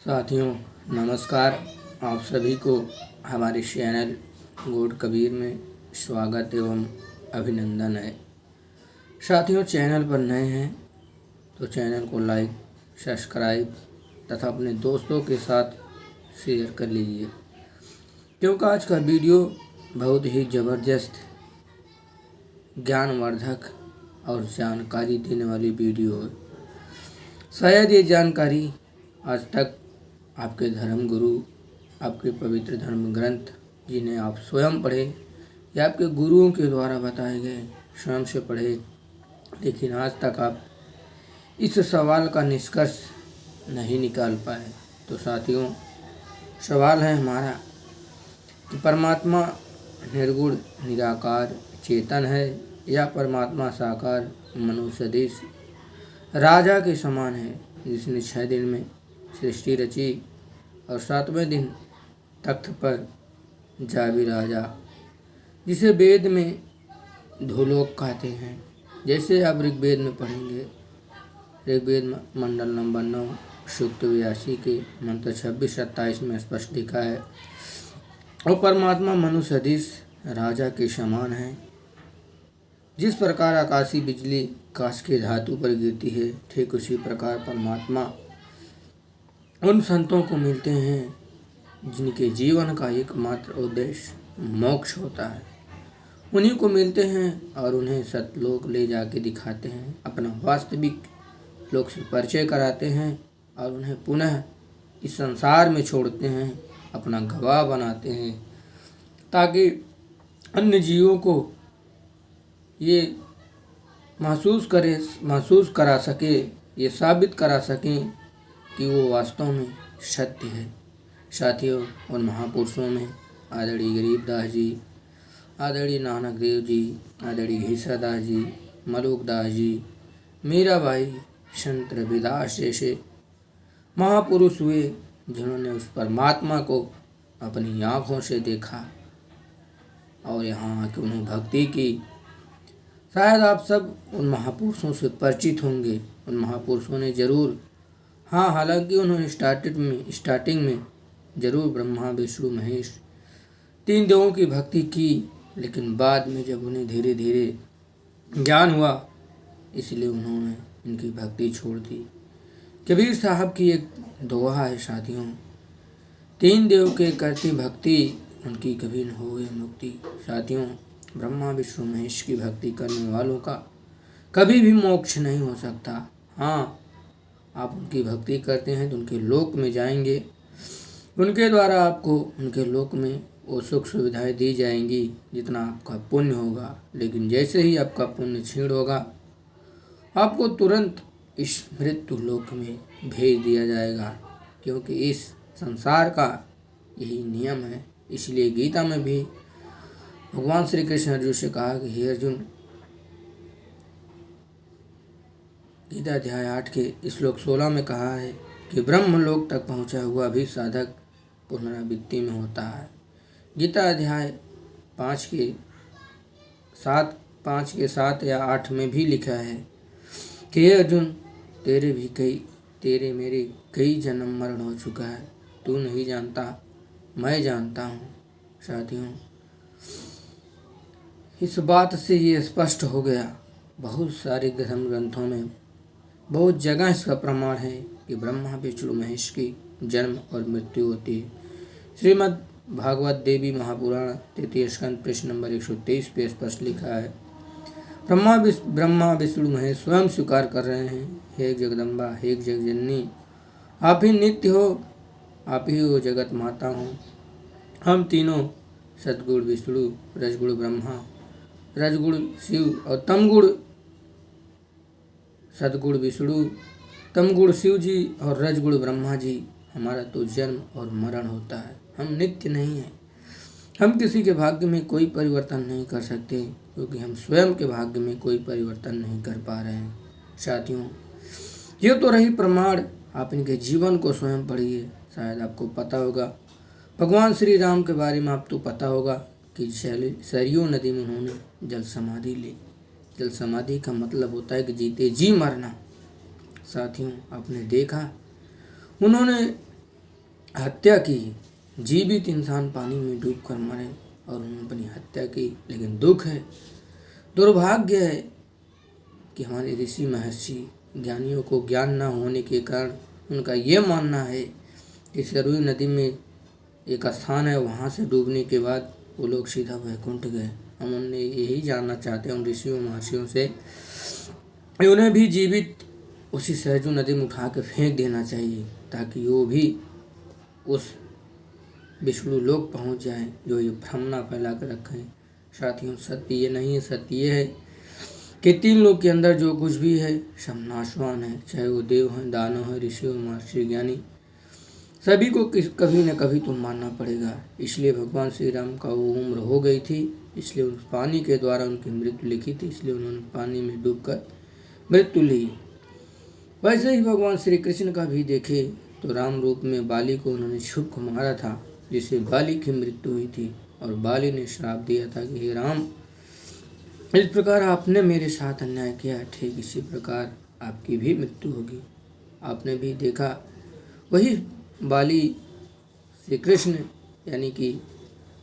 साथियों नमस्कार। आप सभी को हमारे चैनल गॉड कबीर में स्वागत एवं अभिनंदन है। साथियों, चैनल पर नए हैं तो चैनल को लाइक, सब्सक्राइब तथा अपने दोस्तों के साथ शेयर कर लीजिए, क्योंकि आज का वीडियो बहुत ही ज़बरदस्त, ज्ञानवर्धक और जानकारी देने वाली वीडियो है। शायद ये जानकारी आज तक आपके धर्म गुरु, आपके पवित्र धर्म ग्रंथ जिन्हें आप स्वयं पढ़े या आपके गुरुओं के द्वारा बताए गए स्वयं से पढ़े, लेकिन आज तक आप इस सवाल का निष्कर्ष नहीं निकाल पाए। तो साथियों, सवाल है हमारा कि परमात्मा निर्गुण निराकार चेतन है या परमात्मा साकार मनुष्य सदृश राजा के समान है, जिसने 6 दिन में सृष्टि रची और 7वें दिन तख्त पर जा विराजा, जिसे वेद में धूलोक कहते हैं। जैसे आप ऋग्वेद में पढ़ेंगे, ऋग्वेद मंडल नंबर 9 सूक्त 82 के मंत्र 26-27 में स्पष्ट लिखा है, और परमात्मा मनुष्य सदृश राजा के समान है। जिस प्रकार आकाशीय बिजली कांच के धातु पर गिरती है, ठीक उसी प्रकार परमात्मा उन संतों को मिलते हैं जिनके जीवन का एकमात्र उद्देश्य मोक्ष होता है। उन्हीं को मिलते हैं और उन्हें सतलोक ले जाके दिखाते हैं, अपना वास्तविक लोक से परिचय कराते हैं और उन्हें पुनः इस संसार में छोड़ते हैं, अपना गवाह बनाते हैं, ताकि अन्य जीवों को ये महसूस करा सके, ये साबित करा सकें कि वो वास्तव में सत्य है। साथियों, उन महापुरुषों में आदरणीय गरीबदास जी, आदरणीय नानक देव जी, आदरणीय घीसादास जी, मलुकदास जी, मीराबाई, संत रविदास जैसे महापुरुष हुए, जिन्होंने उस परमात्मा को अपनी आँखों से देखा और यहाँ आके उन्हें भक्ति की। शायद आप सब उन महापुरुषों से परिचित होंगे। उन महापुरुषों ने जरूर, हाँ, हालांकि उन्होंने स्टार्टिंग में जरूर ब्रह्मा विष्णु महेश 3 देवों की भक्ति की, लेकिन बाद में जब उन्हें धीरे धीरे ज्ञान हुआ, इसलिए उन्होंने इनकी भक्ति छोड़ दी। कबीर साहब की एक दोहा है साथियों, 3 देव के करती भक्ति, उनकी कभी न होए मुक्ति। साथियों, ब्रह्मा विष्णु महेश की भक्ति करने वालों का कभी भी मोक्ष नहीं हो सकता। हाँ, आप उनकी भक्ति करते हैं तो उनके लोक में जाएंगे, उनके द्वारा आपको उनके लोक में वो सुख सुविधाएं दी जाएंगी जितना आपका पुण्य होगा। लेकिन जैसे ही आपका पुण्य क्षीण होगा, आपको तुरंत इस मृत्यु लोक में भेज दिया जाएगा, क्योंकि इस संसार का यही नियम है। इसलिए गीता में भी भगवान श्री कृष्ण अर्जुन से कहा कि हे अर्जुन, गीता अध्याय 8 के श्लोक 16 में कहा है कि ब्रह्मलोक तक पहुंचा हुआ भी साधक पुनरावृत्ति में होता है। गीता अध्याय 5 के 7 या 8 में भी लिखा है कि हे अर्जुन, तेरे मेरे कई जन्म मरण हो चुका है, तू नहीं जानता, मैं जानता हूँ। साथियों, इस बात से ये स्पष्ट हो गया, बहुत सारे धर्म ग्रंथों में बहुत जगह इसका प्रमाण है कि ब्रह्मा विष्णु महेश की जन्म और मृत्यु होती है। श्रीमद् भागवत देवी महापुराण 3 स्कंद पृष्ठ नंबर 123 पे स्पष्ट लिखा है, ब्रह्मा विष्णु महेश स्वयं स्वीकार कर रहे हैं, हे जगदम्बा, हे जगजननी, आप ही नित्य हो, आप ही हो जगत माता हो। हम तीनों सतगुण विष्णु, रजगुण ब्रह्मा, रजगुण शिव और तमगुण सदगुण विष्णु, तमगुण शिव जी और रजगुण ब्रह्मा जी, हमारा तो जन्म और मरण होता है। हम नित्य नहीं हैं। हम किसी के भाग्य में कोई परिवर्तन नहीं कर सकते, क्योंकि हम स्वयं के भाग्य में कोई परिवर्तन नहीं कर पा रहे हैं। साथियों, ये तो रही प्रमाण, आप इनके जीवन को स्वयं पढ़िए। शायद आपको पता होगा, भगवान श्री राम के बारे में आपको पता होगा कि सरयू नदी में उन्होंने जल समाधि ली। जल समाधि का मतलब होता है कि जीते जी मरना। साथियों, आपने देखा उन्होंने हत्या की, जीवित इंसान पानी में डूब कर मरे और उन्होंने अपनी हत्या की। लेकिन दुख है, दुर्भाग्य है कि हमारे ऋषि महर्षि ज्ञानियों को ज्ञान न होने के कारण उनका ये मानना है कि सरयू नदी में एक स्थान है, वहाँ से डूबने के बाद वो लोग सीधा वैकुंठ गए। हम उन्हें यही जानना चाहते हैं उन ऋषियों महर्षियों से, उन्हें भी जीवित उसी सरयू नदी में उठा के फेंक देना चाहिए ताकि वो भी उस विष्णु लोक पहुँच जाए जो ये भ्रम ना फैला कर रखें। साथियों, सत्य ये नहीं है, सत्य ये है कि 3 लोक के अंदर जो कुछ भी है सब नाशवान है, चाहे वो देव हैं, दानव हैं, ऋषि महर्षि ज्ञानी, सभी को कभी न कभी तो मानना पड़ेगा। इसलिए भगवान श्री राम का वो उम्र हो गई थी, इसलिए उस पानी के द्वारा उनकी मृत्यु लिखी थी, इसलिए उन्होंने पानी में डूबकर मृत्यु ली। वैसे ही भगवान श्री कृष्ण का भी देखे तो राम रूप में बाली को उन्होंने छुप को मारा था, जिससे बाली की मृत्यु हुई थी और बाली ने श्राप दिया था कि हे राम, इस प्रकार आपने मेरे साथ अन्याय किया, ठीक इसी प्रकार आपकी भी मृत्यु होगी। आपने भी देखा वही बाली श्री कृष्ण यानी कि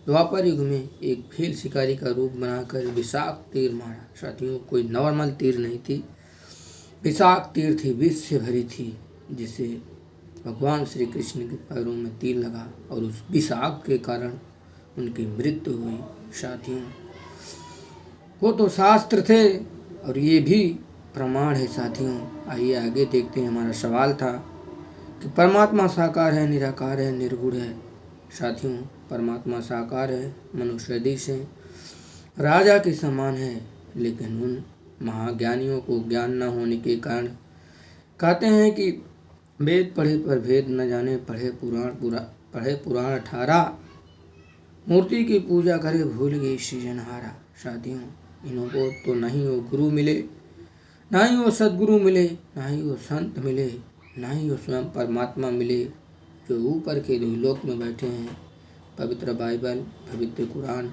द्वापर युग में एक भील शिकारी का रूप बनाकर विषाक्त तीर मारा। साथियों, कोई नॉर्मल तीर नहीं थी, विषाक्त तीर थी, विष से भरी थी, जिससे भगवान श्री कृष्ण के पैरों में तीर लगा और उस विषाक्त के कारण उनकी मृत्यु हुई। साथियों, वो तो शास्त्र थे और ये भी प्रमाण है। साथियों, आइए आगे देखते हैं। हमारा सवाल था कि परमात्मा साकार है, निराकार है, निर्गुण है। साथियों, परमात्मा साकार है, मनुष्य सदृश है, राजा के समान है, लेकिन उन महाज्ञानियों को ज्ञान न होने के कारण कहते हैं कि वेद पढ़े पर भेद न जाने, पढ़े पुराण 18, मूर्ति की पूजा करे भूल गई सृजनहारा। साथियों, इन्हों को तो नहीं वो गुरु मिले, ना ही वो सदगुरु मिले, ना ही वो संत मिले, ना ही वो स्वयं परमात्मा मिले जो ऊपर के लोक में बैठे हैं। पवित्र बाइबल, पवित्र कुरान,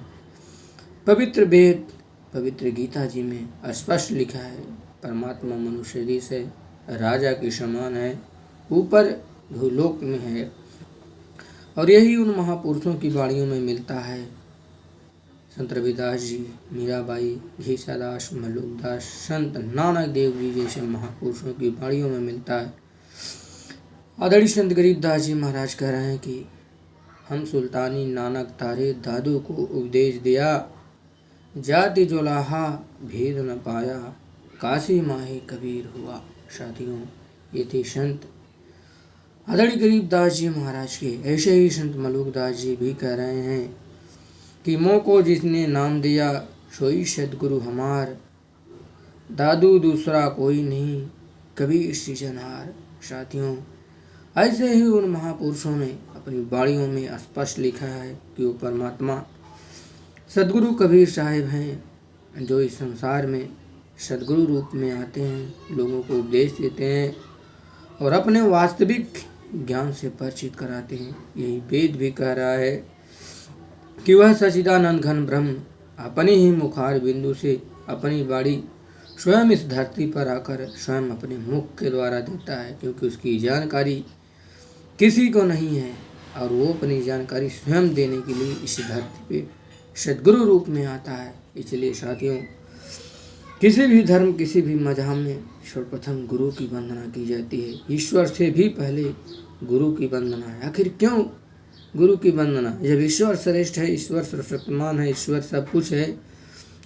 पवित्र वेद, पवित्र गीता जी में स्पष्ट लिखा है परमात्मा मनुष्य सदृश है, राजा के समान है, ऊपर भूलोक में है। और यही उन महापुरुषों की वाणियों में मिलता है। संत रविदास जी, मीराबाई, घीसादास, मल्लुकदास, संत नानक देव जी जैसे महापुरुषों की वाणियों में मिलता है। आदरणीय संत गरीबदास जी महाराज कह रहे हैं कि हम सुल्तानी नानक तारे दादू को उपदेश दिया, जाति जोलाहा भेद न पाया, काशी माही कबीर हुआ। साथियों, ये थे संत आदरणीय गरीबदास जी महाराज के। ऐसे ही संत मल्लुकदास जी भी कह रहे हैं कि मों को जिसने नाम दिया सोई सदगुरु हमार, दादू दूसरा कोई नहीं, कबीर सृजनहार। साथियों, ऐसे ही उन महापुरुषों ने अपनी वाणियों में स्पष्ट लिखा है कि वो परमात्मा सदगुरु कबीर साहिब हैं, जो इस संसार में सदगुरु रूप में आते हैं, लोगों को उपदेश देते हैं और अपने वास्तविक ज्ञान से परिचित कराते हैं। यही वेद भी कह रहा है कि वह सच्चिदानंद घन ब्रह्म अपनी ही मुखार बिंदु से अपनी वाणी स्वयं इस धरती पर आकर स्वयं अपने मुख के द्वारा देता है, क्योंकि उसकी जानकारी किसी को नहीं है और वो अपनी जानकारी स्वयं देने के लिए इस धरती पे सदगुरु रूप में आता है। इसलिए साथियों, किसी भी धर्म, किसी भी मजहब में सर्वप्रथम गुरु की वंदना की जाती है। ईश्वर से भी पहले गुरु की वंदना है। आखिर क्यों गुरु की वंदना? जब ईश्वर श्रेष्ठ है, ईश्वर सर्वशक्तिमान है, ईश्वर सब कुछ है,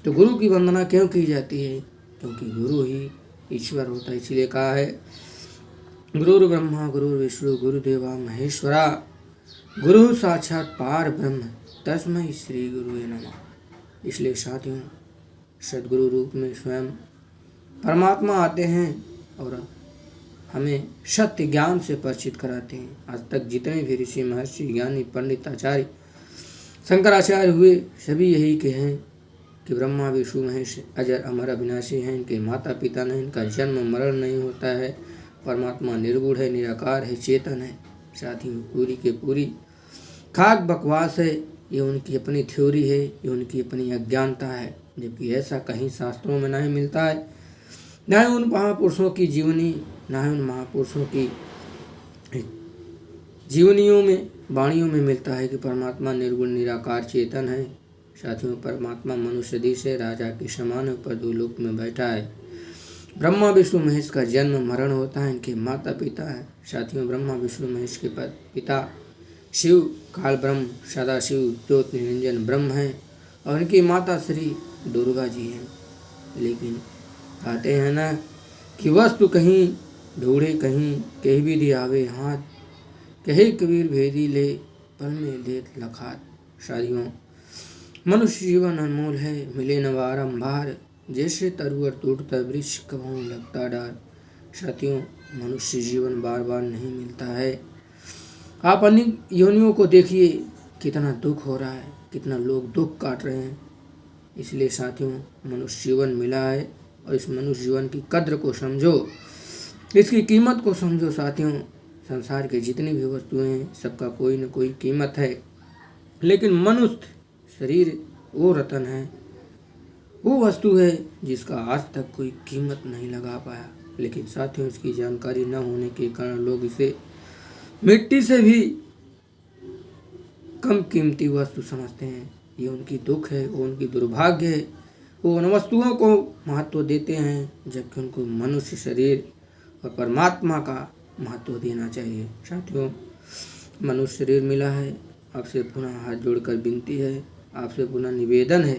तो गुरु की वंदना क्यों की जाती है? क्योंकि गुरु ही ईश्वर होता है। इसलिए कहा है गुरुर् ब्रह्मा गुरुर् विष्णु गुरुदेवा महेश्वरा, गुरु साक्षात पार ब्रह्म तस्मै श्री गुरुवे नमः। इसलिए साथियों, सदगुरु रूप में स्वयं परमात्मा आते हैं और हमें सत्य ज्ञान से परिचित कराते हैं। आज तक जितने भी ऋषि महर्षि ज्ञानी पंडित आचार्य शंकराचार्य हुए, सभी यही के हैं कि ब्रह्मा विष्णु महेश अजर अमर अविनाशी हैं, इनके माता पिता नहीं, इनका जन्म मरण नहीं होता है, परमात्मा निर्गुण है, निराकार है, चेतन है। साथ ही पूरी के पूरी खाक बकवास है। ये उनकी अपनी थ्योरी है, ये उनकी अपनी अज्ञानता है, जबकि ऐसा कहीं शास्त्रों में नहीं मिलता है, न ही उन महापुरुषों की जीवनी, न ही उन महापुरुषों की जीवनियों में वाणियों में मिलता है कि परमात्मा निर्गुण निराकार चेतन है। साथियों, परमात्मा मनुष्य देह से राजा के समान ऊपर दो लोक में बैठा है। ब्रह्मा विष्णु महेश का जन्म मरण होता है, इनके माता पिता है। साथियों, ब्रह्मा विष्णु महेश के पिता शिव काल ब्रह्म सदाशिव ज्योति निरंजन ब्रह्म हैं और इनकी माता श्री दुर्गा जी हैं। लेकिन कहते हैं ना कि वस्तु कहीं ढूंढे कहीं भी दी आवे हाथ, कहे कबीर भेदी ले पल में देख लखात। साथियों, मनुष्य जीवन अनमोल है, मिले न बारंबार, जैसे तरुवर टूटता वृक्ष कभू लगता डार। साथियों, मनुष्य जीवन बार बार नहीं मिलता है। आप अन्य योनियों को देखिए, कितना दुख हो रहा है, कितना लोग दुख काट रहे हैं। इसलिए साथियों, मनुष्य जीवन मिला है और इस मनुष्य जीवन की कद्र को समझो, इसकी कीमत को समझो। साथियों, संसार के जितनी भी वस्तुएं हैं सबका कोई न कोई कीमत है, लेकिन मनुष्य शरीर वो रतन है, वो वस्तु है जिसका आज तक कोई कीमत नहीं लगा पाया। लेकिन साथियों, इसकी जानकारी न होने के कारण लोग इसे मिट्टी से भी कम कीमती वस्तु समझते हैं। ये उनकी दुख है, वो उनकी दुर्भाग्य है। वो उन वस्तुओं को महत्व देते हैं जबकि उनको मनुष्य शरीर और परमात्मा का महत्व देना चाहिए। साथियों, मनुष्य शरीर मिला है, आपसे पुनः हाथ जोड़कर विनती है, आपसे पुनः निवेदन है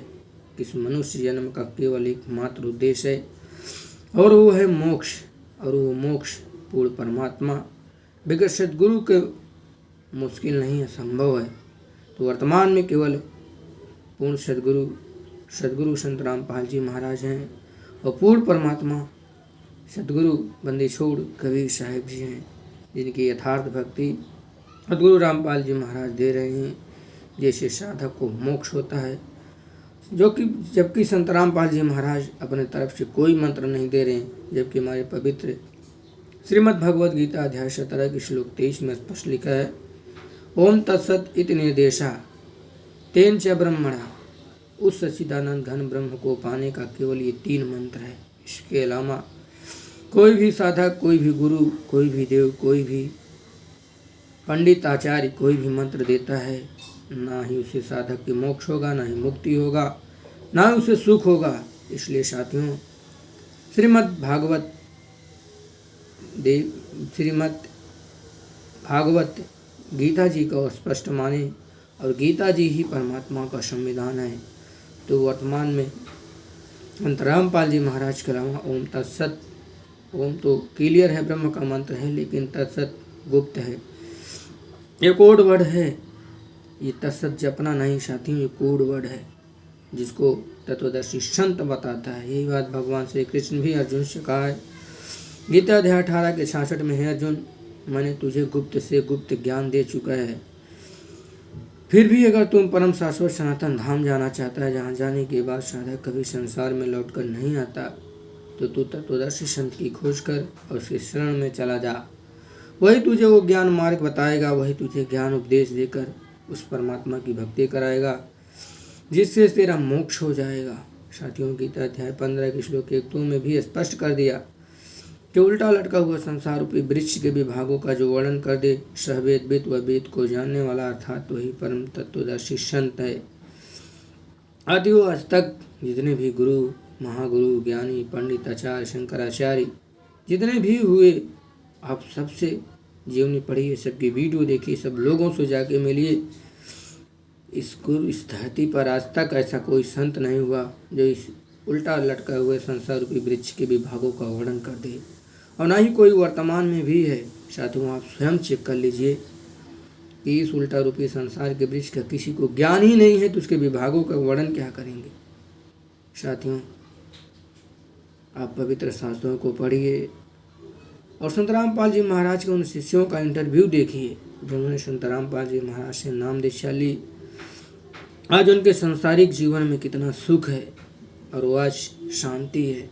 कि इस मनुष्य जन्म का केवल एक मात्र उद्देश्य है और वो है मोक्ष। और वो मोक्ष पूर्ण परमात्मा बगैर सदगुरु के मुश्किल नहीं है, संभव है। तो वर्तमान में केवल पूर्ण सदगुरु संत रामपाल जी महाराज हैं और पूर्ण परमात्मा सदगुरु बंदी छोड़ कबीर साहिब जी हैं, जिनकी यथार्थ भक्ति सदगुरु रामपाल जी महाराज दे रहे हैं। जैसे साधक को मोक्ष होता है, जबकि संत रामपाल जी महाराज अपने तरफ से कोई मंत्र नहीं दे रहे हैं, जबकि हमारे पवित्र श्रीमद् भगवद गीता अध्याय 17 की श्लोक 23 में स्पष्ट लिखा है, ओम तत्सत इति निर्देशा तेन च ब्रह्मणा। उस सच्चिदानंद घन ब्रह्म को पाने का केवल ये 3 मंत्र है। इसके अलावा कोई भी साधक, कोई भी गुरु, कोई भी देव, कोई भी पंडित आचार्य कोई भी मंत्र देता है, ना ही उसे साधक की मोक्ष होगा, ना ही मुक्ति होगा, ना ही उसे सुख होगा। इसलिए साथियों, श्रीमद् भागवत गीता जी को स्पष्ट माने और गीता जी ही परमात्मा का संविधान है। तो वर्तमान में संत रामपाल जी महाराज के अलावा ओम तत्सत, ओम तो क्लियर है, ब्रह्म का मंत्र है, लेकिन तत्सत गुप्त है, ये कोड वर्ड है। ये तत्सत जपना नहीं साथियों, ये कोड वर्ड है जिसको तत्वदर्शी संत बताता है। यही बात भगवान श्री कृष्ण भी अर्जुन से कहा है गीता अध्याय 18 के 66 में, है अर्जुन, मैंने तुझे गुप्त से गुप्त ज्ञान दे चुका है, फिर भी अगर तुम परम शाश्वत सनातन धाम जाना चाहता है, जहाँ जाने के बाद साधक कभी संसार में लौटकर नहीं आता, तो तू तत्वदर्शी संत की खोज कर और उसके शरण में चला जा। वही तुझे वो ज्ञान मार्ग बताएगा, वही तुझे ज्ञान उपदेश देकर उस परमात्मा की भक्ति कराएगा जिससे तेरा मोक्ष हो जाएगा। साथियों, गीता अध्याय 15 के श्लोक 1-2 में भी स्पष्ट कर दिया कि उल्टा लटका हुआ संसार रूपी वृक्ष के विभागों का जो वर्णन कर दे, सहवेद वेद व वेद को जानने वाला अर्थात वही परम तत्वदर्शी संत है। आदियों आज तक जितने भी गुरु, महागुरु, ज्ञानी, पंडित, आचार्य, शंकराचार्य जितने भी हुए, आप सबसे जीवनी पढ़िए, सबकी वीडियो देखिए, सब लोगों से जाके मिलिए। इस धरती पर आज तक ऐसा कोई संत नहीं हुआ जो इस उल्टा लटका हुए संसार रूपी वृक्ष के विभागों का वर्णन कर दे, और ना ही कोई वर्तमान में भी है। साथियों, आप स्वयं चेक कर लीजिए कि इस उल्टा रूपी संसार के वृक्ष का किसी को ज्ञान ही नहीं है तो उसके विभागों का वर्णन क्या करेंगे। साथियों, आप पवित्र शास्त्रों को पढ़िए और संत रामपाल जी महाराज के उन शिष्यों का इंटरव्यू देखिए जिन्होंने संत रामपाल जी महाराज से नाम दीक्षा ली। आज उनके सांसारिक जीवन में कितना सुख है और वो आज शांति है।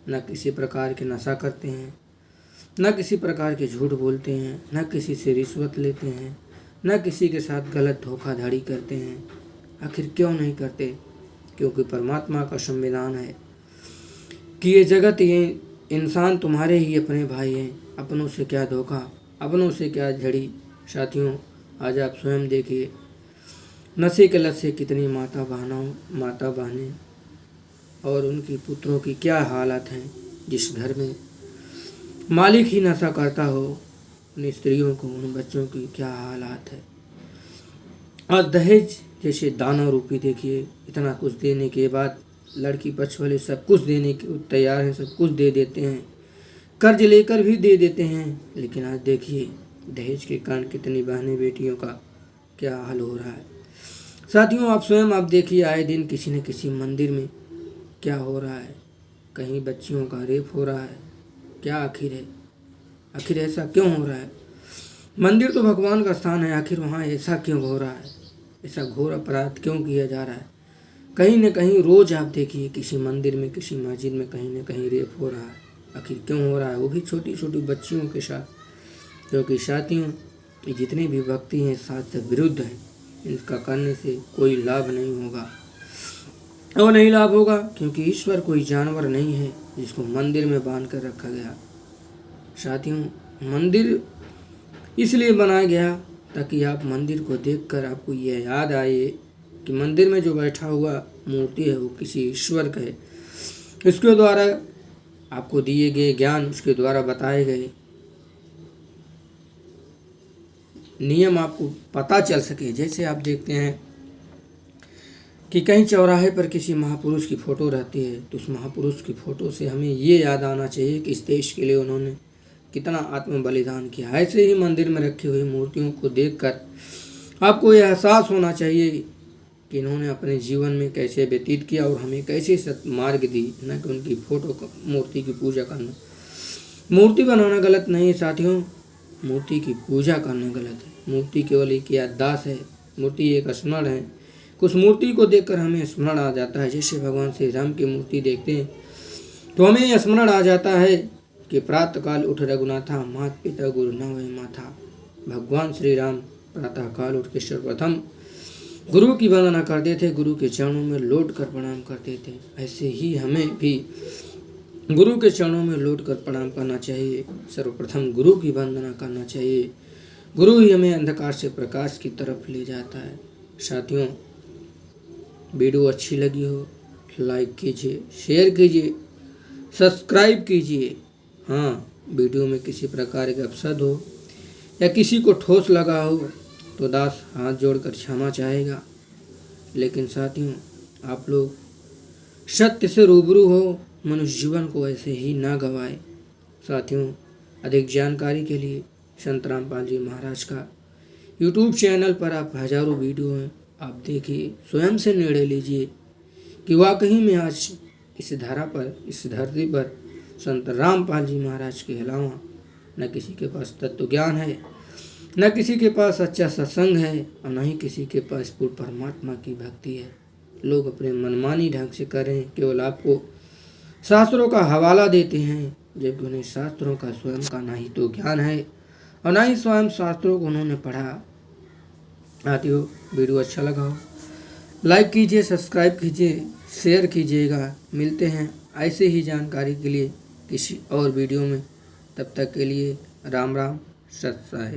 न किसी प्रकार के नशा करते हैं, न किसी प्रकार के झूठ बोलते हैं, न किसी से रिश्वत लेते हैं, न किसी के साथ गलत धोखाधड़ी करते हैं। आखिर क्यों नहीं करते? क्योंकि परमात्मा का संविधान है कि ये जगत, ये इंसान तुम्हारे ही अपने भाई हैं। अपनों से क्या धोखा, अपनों से क्या झड़ी, साथियों, आज आप स्वयं देखिए, नशे के लत से कितनी माता बहनें और उनकी पुत्रों की क्या हालत हैं। जिस घर में मालिक ही नशा करता हो, उन स्त्रियों को, उन बच्चों की क्या हालात है। आज दहेज जैसे दाना रूपी देखिए, इतना कुछ देने के बाद लड़की पक्ष वाले सब कुछ देने के तैयार हैं, सब कुछ दे देते हैं, कर्ज लेकर भी दे देते हैं। लेकिन आज देखिए दहेज के कारण कितनी बहनें बेटियों का क्या हाल हो रहा है। साथियों, आप स्वयं आप देखिए, आए दिन किसी न किसी मंदिर में क्या हो रहा है। कहीं बच्चियों का रेप हो रहा है। क्या आखिर है? आखिर ऐसा क्यों हो रहा है? मंदिर तो भगवान का स्थान है, आखिर वहाँ ऐसा क्यों हो रहा है? ऐसा घोर अपराध क्यों किया जा रहा है? कहीं न कहीं रोज आप देखिए किसी मंदिर में, किसी मस्जिद में कहीं न कहीं रेप हो रहा है। आखिर क्यों हो रहा है? वो भी छोटी छोटी बच्चियों के साथ। क्योंकि साथियों, ये जितने भी भक्ति हैं शास्त्र विरुद्ध हैं, इनका करने से कोई लाभ नहीं होगा। और नहीं लाभ होगा क्योंकि ईश्वर कोई जानवर नहीं है जिसको मंदिर में बांध कर रखा गया। साथियों, मंदिर इसलिए बनाया गया ताकि आप मंदिर को देखकर आपको यह याद आए कि मंदिर में जो बैठा हुआ मूर्ति है वो किसी ईश्वर का है। इसके द्वारा आपको दिए गए ज्ञान, उसके द्वारा बताए गए नियम आपको पता चल सके। जैसे आप देखते हैं कि कहीं चौराहे पर किसी महापुरुष की फ़ोटो रहती है, तो उस महापुरुष की फ़ोटो से हमें ये याद आना चाहिए कि इस देश के लिए उन्होंने कितना आत्म बलिदान किया। ऐसे ही मंदिर में रखी हुई मूर्तियों को देखकर आपको यह एहसास होना चाहिए कि इन्होंने अपने जीवन में कैसे व्यतीत किया और हमें कैसे सत्मार्ग दी, न कि उनकी फ़ोटो मूर्ति की पूजा करना। मूर्ति बनाना गलत नहीं है साथियों, मूर्ति की पूजा करना गलत है। मूर्ति केवल एक याददाश्त है, मूर्ति एक स्मरण है। कुछ मूर्ति को देखकर हमें स्मरण आ जाता है। जैसे भगवान श्री राम की मूर्ति देखते हैं तो हमें यह स्मरण आ जाता है कि प्रातःकाल उठ रघुनाथा, मात पिता गुरु न होय माथा। भगवान श्री राम प्रातःकाल उठ के सर्वप्रथम गुरु की वंदना करते थे, गुरु के चरणों में लौट कर प्रणाम करते थे। ऐसे ही हमें भी गुरु के चरणों में लौट कर प्रणाम करना चाहिए। सर्वप्रथम गुरु की वंदना करना चाहिए। गुरु ही हमें अंधकार से प्रकाश की तरफ ले जाता है। साथियों, वीडियो अच्छी लगी हो लाइक कीजिए, शेयर कीजिए, सब्सक्राइब कीजिए। हाँ, वीडियो में किसी प्रकार का अपशब्द हो या किसी को ठोस लगा हो तो दास हाथ जोड़कर क्षमा चाहेगा। लेकिन साथियों, आप लोग सत्य से रूबरू हो, मनुष्य जीवन को ऐसे ही ना गंवाए। साथियों, अधिक जानकारी के लिए संत रामपाल जी महाराज का यूट्यूब चैनल पर आप हजारों वीडियो हैं, आप देखिए, स्वयं से निर्णय लीजिए कि वाकई में आज इस धारा पर, इस धरती पर संत रामपाल जी महाराज के अलावा न किसी के पास तत्व ज्ञान है, न किसी के पास अच्छा सत्संग है और न ही किसी के पास पूर्ण परमात्मा की भक्ति है। लोग अपने मनमानी ढंग से करें, केवल आपको शास्त्रों का हवाला देते हैं, जबकि उन्हें शास्त्रों का स्वयं का ना ही तो ज्ञान है और ना ही स्वयं शास्त्रों को उन्होंने पढ़ा। साथियों, वीडियो अच्छा लगा हो लाइक कीजिए, सब्सक्राइब कीजिए, शेयर कीजिएगा। मिलते हैं ऐसे ही जानकारी के लिए किसी और वीडियो में। तब तक के लिए राम राम, सत साहेब।